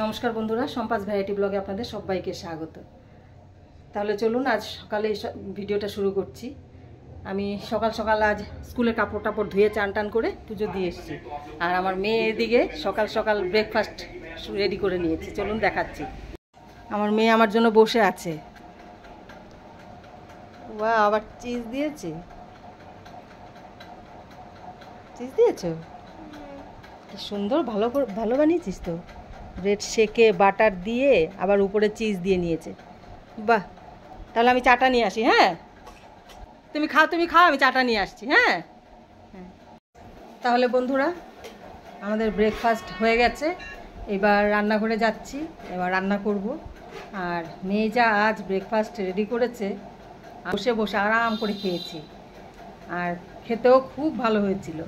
নমস্কার বন্ধুরা, সম্পাস ভ্যারাইটি ব্লগে আপনাদের সবাইকে স্বাগত। তাহলে চলুন আজ সকালে ভিডিওটা শুরু করছি। আমি সকাল সকাল আজ স্কুলের কাপড় টাপড় ধুয়ে চান টান করে পুজো দিয়ে এসেছি। আর আমার মেয়ে এদিকে সকাল সকাল ব্রেকফাস্ট রেডি করে নিয়েছি, চলুন দেখাচ্ছি। আমার মেয়ে আমার জন্য বসে আছে। বাহ, আবার চিজ দিয়েছে। চিজ দিয়েছো? কি সুন্দর, ভালো বানিয়েছিস তো। ব্রেড শেকে বাটার দিয়ে আবার উপরে চিজ দিয়ে নিয়েছে। বাহ, তাহলে আমি চাটা নিয়ে আসি। হ্যাঁ, তুমি খাও, আমি চাটা নিয়ে আসছি। হ্যাঁ, তাহলে বন্ধুরা আমাদের ব্রেকফাস্ট হয়ে গেছে। এবার রান্নাঘরে যাচ্ছি, এবার রান্না করব। আর মেয়ে যা আজ ব্রেকফাস্ট রেডি করেছে, বসে বসে আরাম করে খেয়েছি। আর খেতেও খুব ভালো হয়েছিল।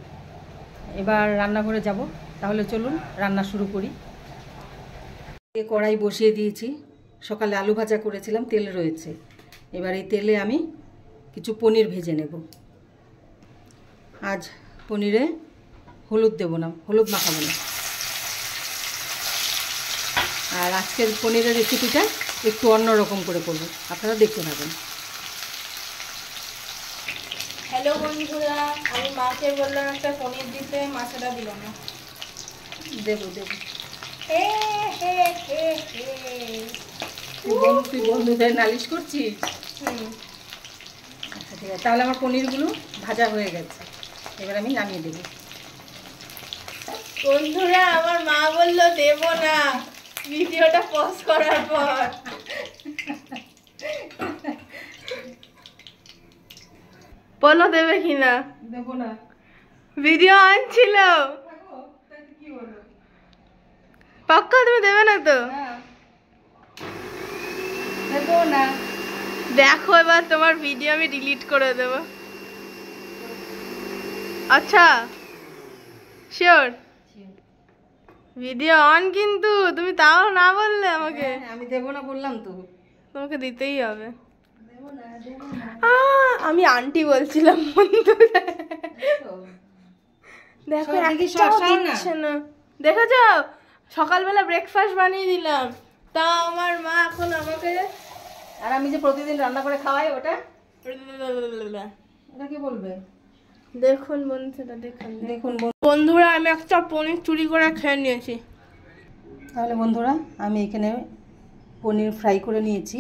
এবার রান্নাঘরে যাব, তাহলে চলুন রান্না শুরু করি। কড়াই বসিয়ে দিয়েছি। সকালে আলু ভাজা করেছিলাম, তেল রয়েছে। এবার এই তেলে আমি কিছু পনির ভেজে নেব। আজ পনিরে হলুদ দেব না, হলুদ মাখাবো না। আর আজকের পনিরের রেসিপিটা একটু অন্যরকম করে করব, আপনারা দেখতে পাবেন। হ্যালো বন্ধুরা, আমি মাকে বললাম একটা পনির দিতে, মা সেটা দিল না। দেবো। তুই বন্ধুদের নালিশ করছিস? আচ্ছা ঠিক আছে, তাহলে আমার পনিরগুলো ভাজা হয়ে গেছে। এবার আমি নামিয়ে দেবো। বন্ধুরা, আমার মা বললো দেব না ভিডিওটা পজ করার পর। বলো দেবে কিনা? দেবো না। ভিডিও অন ছিল। পাক্কা তুমি দেবে না তো? দেবো না। দেখো, এবার তোমার ভিডিও আমি ডিলিট করে দেব। আচ্ছা, শিওর? ভিডিও অন, কিন্তু তুমি তাও না বললে আমাকে। আমি দেবো না বললাম তো। তোমাকে দিতেই হবে। আমি আন্টি বলছিলাম বন্ধুরা। দেখো একটাও দিচ্ছে না, দেখেছ? সকালবেলা ব্রেকফাস্ট বানিয়ে দিলাম, তা আমার মা এখন আমাকে। আর আমি যে প্রতিদিন রান্না করে খাওয়াই, ওটা কি বলবে? দেখুন বন্ধুরা, দেখুন বন্ধুরা, আমি একটা পনির চুরি করে খেয়ে নিয়েছি। তাহলে বন্ধুরা, আমি এখানে পনির ফ্রাই করে নিয়েছি।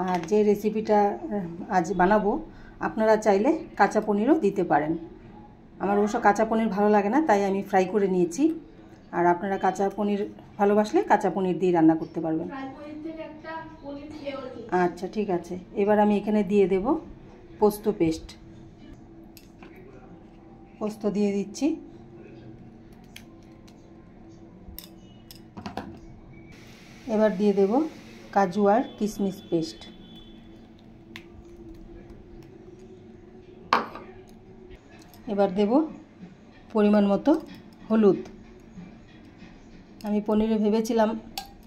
আর যে রেসিপিটা আজ বানাবো, আপনারা চাইলে কাঁচা পনিরও দিতে পারেন। আমার অবশ্য কাঁচা পনির ভালো লাগে না, তাই আমি ফ্রাই করে নিয়েছি। আর আপনারা কাঁচা পনির ভালোবাসলে কাঁচা পনির দিয়ে রান্না করতে পারবেন। আচ্ছা ঠিক আছে, এবার আমি এখানে দিয়ে দেব পোস্ত পেস্ট। পোস্ত দিয়ে দিচ্ছি। এবার দিয়ে দেব কাজু আর কিশমিশ পেস্ট। এবার দেব পরিমাণ মতো হলুদ। আমি পনিরে ভেবেছিলাম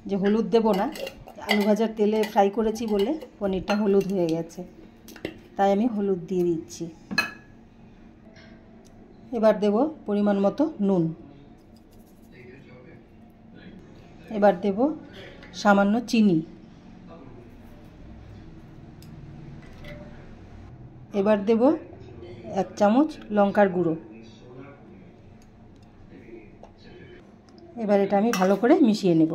যে হলুদ দেব না, আলু ভাজার তেলে ফ্রাই করেছি বলে পনিরটা হলুদ হয়ে গেছে, তাই আমি হলুদ দিয়ে দিচ্ছি। এবার দেব পরিমাণ মতো নুন। এবার দেব সামান্য চিনি। এবার দেব 1 চামচ লঙ্কার গুঁড়ো। এবার এটা আমি ভালো করে মিশিয়ে নেব।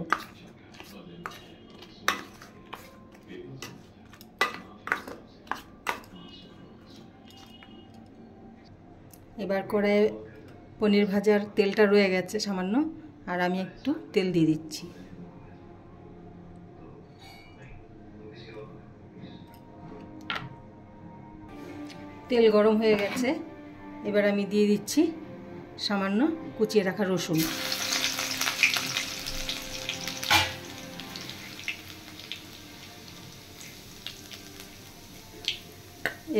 এবার করে পনির ভাজার তেলটা রয়ে গেছে সামান্য, আর আমি একটু তেল দিয়ে দিচ্ছি। তেল গরম হয়ে গেছে। এবার আমি দিয়ে দিচ্ছি সামান্য কুচিয়ে রাখা রসুন।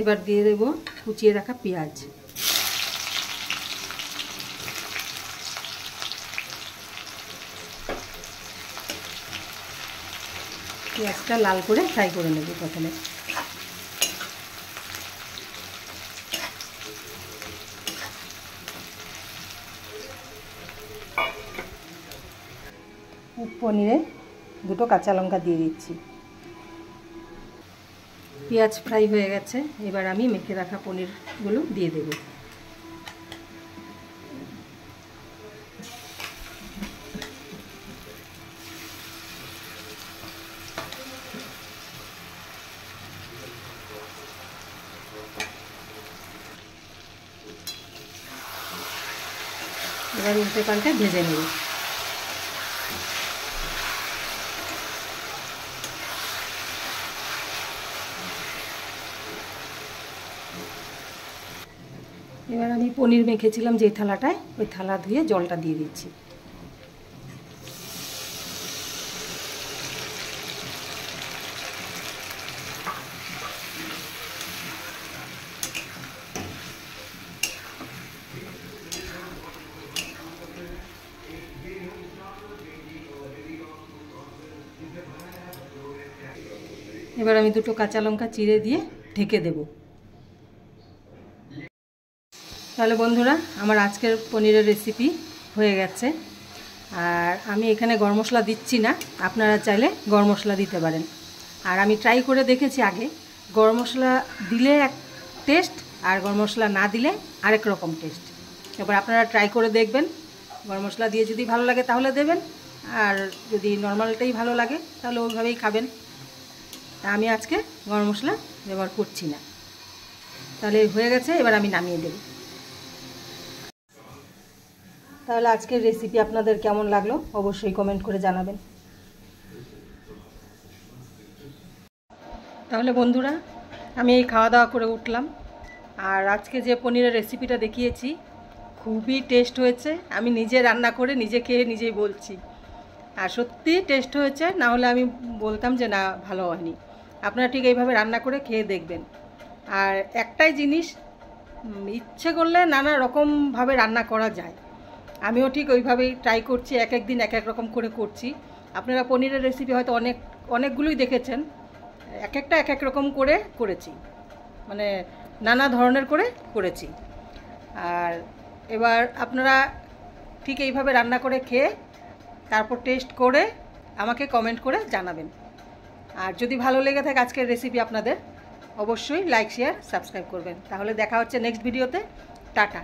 এবার দিয়ে দেব কুচিয়ে রাখা পেঁয়াজ। পেঁয়াজটা লাল করে ফ্রাই করে নেব প্রথমে। পনিরে 2টো কাঁচা লঙ্কা দিয়ে দিচ্ছি। পেঁয়াজ ফ্রাই হয়ে গেছে, এবার আমি মেখে রাখা পনিরগুলো দিয়ে দেব। এবার উল্টে পাল্টে ভেজে নেব। এবার আমি পনির মেখেছিলাম যে থালাটায়, ওই থালা ধুয়ে জলটা দিয়ে দিচ্ছি। এবার আমি 2টো কাঁচা লঙ্কা চিড়ে দিয়ে ঢেকে দেব। তাহলে বন্ধুরা, আমার আজকের পনিরের রেসিপি হয়ে গেছে। আর আমি এখানে গরম মশলা দিচ্ছি না, আপনারা চাইলে গরম মশলা দিতে পারেন। আর আমি ট্রাই করে দেখেছি আগে, গরম মশলা দিলে এক টেস্ট আর গরম মশলা না দিলে আরেক রকম টেস্ট। এবার আপনারা ট্রাই করে দেখবেন, গরম মশলা দিয়ে যদি ভালো লাগে তাহলে দেবেন, আর যদি নর্মালটাই ভালো লাগে তাহলে ওইভাবেই খাবেন। তা আমি আজকে গরম মশলা ব্যবহার করছি না। তাহলে হয়ে গেছে, এবার আমি নামিয়ে দেব। তাহলে আজকের রেসিপি আপনাদের কেমন লাগলো অবশ্যই কমেন্ট করে জানাবেন। তাহলে বন্ধুরা, আমি এই খাওয়া দাওয়া করে উঠলাম। আর আজকে যে পনিরের রেসিপিটা দেখিয়েছি খুবই টেস্ট হয়েছে। আমি নিজে রান্না করে নিজে খেয়ে নিজেই বলছি, আর সত্যি টেস্ট হয়েছে, না হলে আমি বলতাম যে না ভালো হয়নি। আপনারা ঠিক এইভাবে রান্না করে খেয়ে দেখবেন। আর একটাই জিনিস, ইচ্ছে করলে নানা রকমভাবে রান্না করা যায়। আমিও ঠিক ওইভাবেই ট্রাই করছি, এক এক দিন এক এক রকম করে করছি। আপনারা পনিরের রেসিপি হয়তো অনেকগুলোই দেখেছেন, এক একটা এক এক রকম করে করেছি, মানে নানা ধরনের করে করেছি। আর এবার আপনারা ঠিক এইভাবে রান্না করে খেয়ে তারপর টেস্ট করে আমাকে কমেন্ট করে জানাবেন। আর যদি ভালো লেগে থাকে আজকের রেসিপি আপনাদের, অবশ্যই লাইক শেয়ার সাবস্ক্রাইব করবেন। তাহলে দেখা হচ্ছে নেক্সট ভিডিওতে। টাটা।